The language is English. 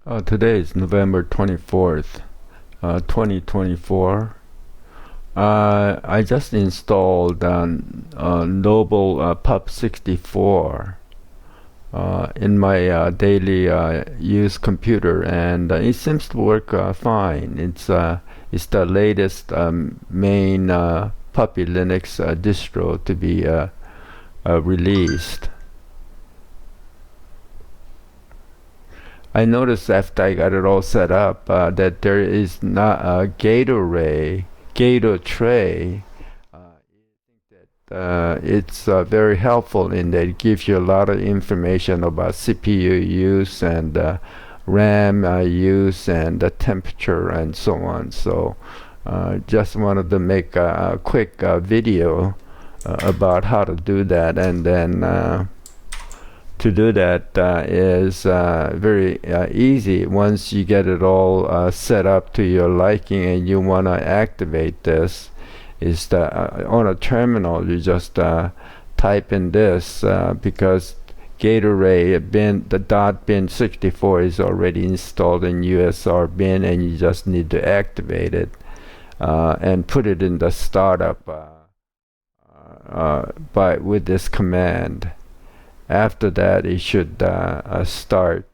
Today is November 24th, 2024. I just installed NoblePup64 in my daily use computer, and it seems to work fine. It's the latest main Puppy Linux distro to be released. I noticed after I got it all set up that there is not a Gatotray. It's very helpful in that it gives you a lot of information about CPU use and RAM use and the temperature and so on. So just wanted to make a quick video about how to do that, and then to do that is very easy. Once you get it all set up to your liking and you want to activate this, is that on a terminal you just type in this because Gatotray the .bin64 is already installed in USR bin, and you just need to activate it and put it in the startup with this command. After that, it should start.